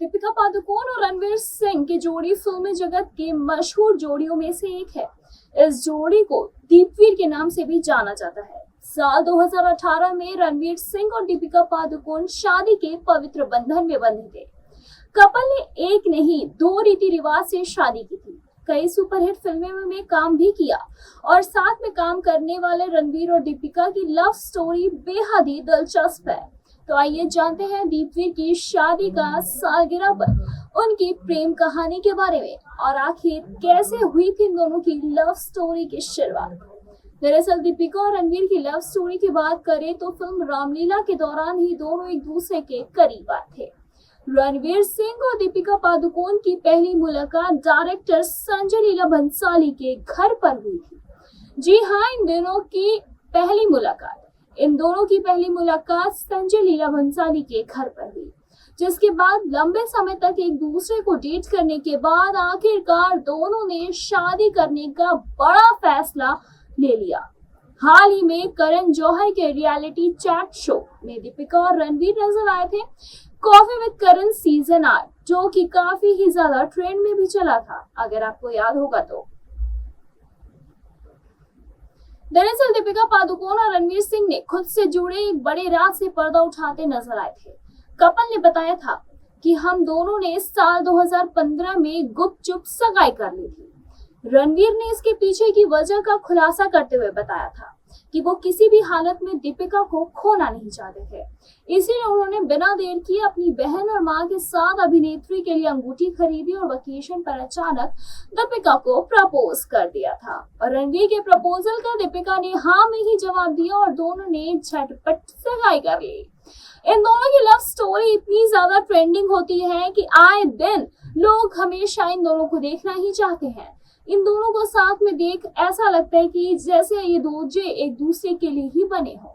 दीपिका पादुकोण और रणवीर सिंह की जोड़ी फिल्मी जगत की मशहूर जोड़ियों में से एक है। इस जोड़ी को दीपवीर के नाम से भी जाना जाता है। साल 2018 में रणवीर सिंह और दीपिका पादुकोण शादी के पवित्र बंधन में बंधे थे। कपल ने एक नहीं दो रीति रिवाज से शादी की थी, कई सुपरहिट फिल्मों में काम भी किया और साथ में काम करने वाले रणवीर और दीपिका की लव स्टोरी बेहद ही दिलचस्प है। तो आइए जानते हैं दीपवीर की शादी का सालगिरह पर उनकी प्रेम कहानी के बारे में और आखिर कैसे हुई थी इन दोनों की लव स्टोरी की शुरुआत। दरअसल दीपिका और रणवीर की लव स्टोरी की बात करें तो फिल्म रामलीला के दौरान ही दोनों एक दूसरे के करीब आए थे। रणवीर सिंह और दीपिका पादुकोण की पहली मुलाकात डायरेक्टर संजय लीला भंसाली के घर पर हुई थी। जी हाँ, इन दोनों की पहली मुलाकात संजय लीला भंसाली के घर पर हुई, जिसके बाद लंबे समय तक एक दूसरे को डेट करने के बाद आखिरकार दोनों ने शादी करने का बड़ा फैसला ले लिया। हाल ही में करण जौहर के रियलिटी चैट शो में दीपिका और रणवीर नजर आए थे। कॉफी विद करण सीजन 8, जो कि काफी ही ज्यादा ट्रेंड में भी चला था, अगर आपको याद होगा तो। दरअसल दीपिका पादुकोण और रणवीर सिंह ने खुद से जुड़े एक बड़े राज से पर्दा उठाते नजर आए थे। कपल ने बताया था कि हम दोनों ने साल 2015 में गुपचुप सगाई कर ली थी। रणवीर ने इसके पीछे की वजह का खुलासा करते हुए बताया था कि वो किसी भी हालत में दीपिका को खोना नहीं चाहते थे, इसीलिए उन्होंने बिना देर किए अपनी बहन और मां के साथ अभिनेत्री के लिए अंगूठी खरीदी और वेकेशन पर अचानक दीपिका को प्रपोज कर दिया था। और रणवीर के प्रपोजल का दीपिका ने हाँ में ही जवाब दिया और दोनों ने झटपट सगाई कर ली। इन दोनों की लव स्टोरी इतनी ज्यादा ट्रेंडिंग होती है कि आए दिन लोग हमेशा इन दोनों को देखना ही चाहते हैं। इन दोनों को साथ में देख ऐसा लगता है कि जैसे ये दोजे एक दूसरे के लिए ही बने हों।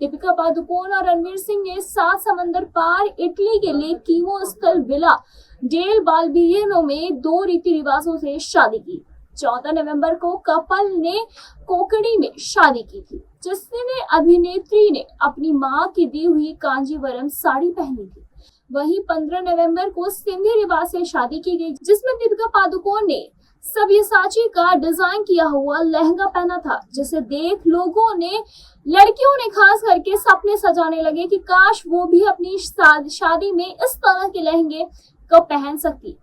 दीपिका पादुकोण और रणवीर सिंह ने 7 समंदर पार इटली के लेक कीमो स्थल विला डेल बाल्बिएनो में 2 रीति रिवाजों से शादी की। 14 नवंबर को कपल ने कोकड़ी में शादी की थी, जिसमें अभिनेत्री ने अपनी मां की दी हुई कांजीवरम साड़ी पहनी थी। वहीं 15 नवंबर को सिंधी रिवाज से शादी की गई, जिसमें दीपिका पादुकोण ने सब्यसाची का डिजाइन किया हुआ लहंगा पहना था, जिसे देख लड़कियों ने खास करके सपने सजाने लगे कि काश वो भी अपनी शादी में इस तरह के लहंगे को पहन सकती।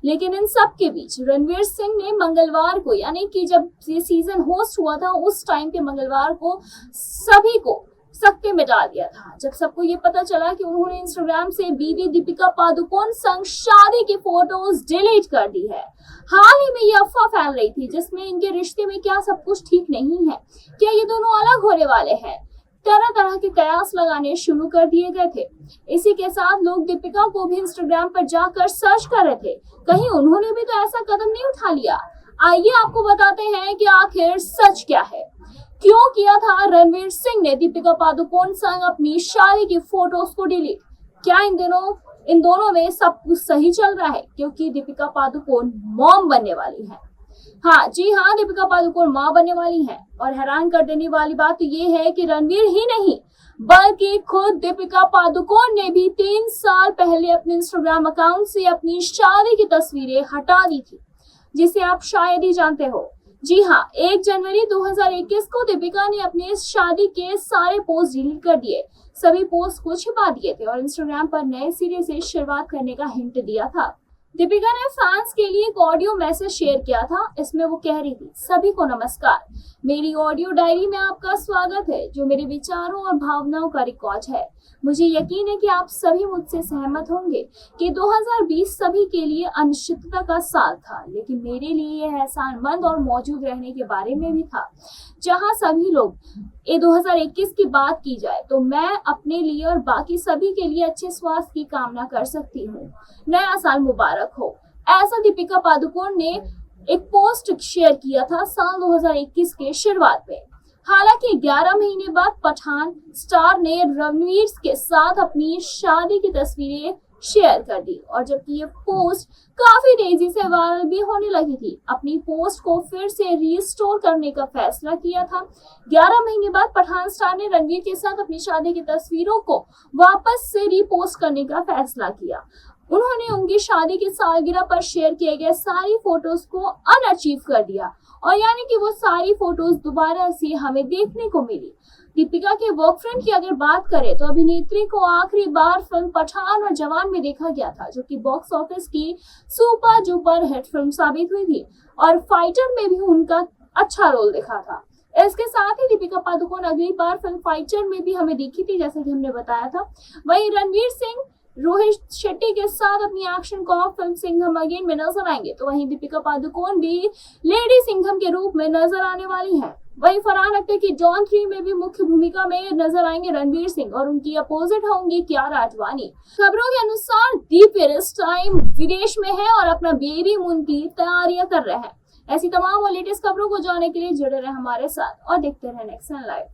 लेकिन इन सब के बीच रणवीर सिंह ने मंगलवार को, यानी कि जब ये सीजन होस्ट हुआ था उस टाइम के मंगलवार को, सभी को सकते में डाल दिया था, जब सबको ये पता चला कि उन्होंने इंस्टाग्राम से बीवी दीपिका पादुकोण संग शादी की फोटोज डिलीट कर दी है। हाल ही में ये अफवाह फैल रही थी जिसमें इनके रिश्ते में क्या सब कुछ ठीक नहीं है, क्या ये दोनों अलग होने वाले हैं, तरह तरह के कयास लगाने शुरू कर दिए गए थे। इसी के साथ लोग दीपिका को भी इंस्टाग्राम पर जाकर सर्च कर रहे थे, कहीं उन्होंने भी तो ऐसा कदम नहीं उठा लिया। आइए आपको बताते हैं कि आखिर सच क्या है। क्यों किया था रणवीर सिंह ने दीपिका पादुकोण संग अपनी शादी की फोटोज को डिलीट? क्या इन दोनों में सब कुछ सही चल रहा है, क्योंकि दीपिका पादुकोण मॉम बनने वाली है। हाँ जी हाँ, दीपिका पादुकोण मां बनने वाली हैं। और हैरान कर देने वाली बात तो ये है कि रणवीर ही नहीं बल्कि खुद दीपिका पादुकोण ने भी 3 साल पहले अपने इंस्टाग्राम अकाउंट से अपनी शादी की तस्वीरें हटा दी थी, जिसे आप शायद ही जानते हो। जी हाँ, 1 जनवरी 2021 को दीपिका ने अपने इस शादी के सारे पोस्ट डिलीट कर दिए, सभी पोस्ट को छिपा दिए थे और इंस्टाग्राम पर नए सिरे से शुरुआत करने का हिंट दिया था। दीपिका ने फैंस के लिए एक ऑडियो मैसेज शेयर किया था। इसमें वो कह रही थी, सभी को नमस्कार, मेरी ऑडियो डायरी में आपका स्वागत है, जो मेरे विचारों और भावनाओं का रिकॉर्ड है। मुझे यकीन है कि आप सभी मुझसे सहमत होंगे कि 2020 सभी के लिए अनिश्चितता का साल था, लेकिन मेरे लिए यह एहसानमंद और मौजूद रहने के बारे में भी था। जहां सभी लोग 2021 की बात की जाए तो मैं अपने लिए और बाकी सभी के लिए अच्छे स्वास्थ्य की कामना कर सकती हूँ। नया साल मुबारक हो, ऐसा दीपिका पादुकोण ने एक पोस्ट शेयर किया था साल 2021 के शुरुआत में। हालांकि 11 महीने बाद पठान स्टार ने रणवीर के साथ अपनी शादी की तस्वीरें शेयर कर दी और जबकि ये पोस्ट काफी तेजी से वायरल भी होने लगी थी, अपनी पोस्ट को फिर से रीस्टोर करने का फैसला किया था। 11 महीने बाद पठान स्टार ने रणवीर के साथ अपनी शादी की तस्वीरों को वापस से रीपोस्ट करने का फैसला किया। उन्होंने उनकी शादी की सालगिरह पर शेयर किए गए सारी फोटोज को अनअचीव कर दिया और यानी कि वो सारी फोटोज दोबारा से हमें देखने को मिली। दीपिका के वर्कफ्रेंड की अगर बात करें तो अभिनेत्री को आखिरी बार फिल्म पठान और जवान में देखा गया था, जो कि बॉक्स ऑफिस की सुपर डुपर हिट फिल्म साबित हुई थी और फाइटर में भी उनका अच्छा रोल दिखा था। इसके साथ ही दीपिका पादुकोण अगली बार फिल्म फाइटर में भी हमें दिखी थी, जैसे कि हमने बताया था। वहीं रणवीर सिंह रोहित शेट्टी के साथ अपनी action com film Singham again में नजर आएंगे, तो वहीं दीपिका पादुकोण भी लेडी सिंघम के रूप में नजर आने वाली हैं। वहीं फरहान अख्तर की जॉन 3 में भी मुख्य भूमिका में नजर आएंगे रणवीर सिंह और उनकी अपोजिट होंगी कियारा आडवाणी। खबरों के अनुसार दीपिका इस टाइम विदेश में है और अपना बेबी मून की तैयारियां कर रहे हैं। ऐसी तमाम और लेटेस्ट खबरों को जानने के लिए जुड़े रहे हमारे साथ और देखते रहे नेक्स्ट लाइव।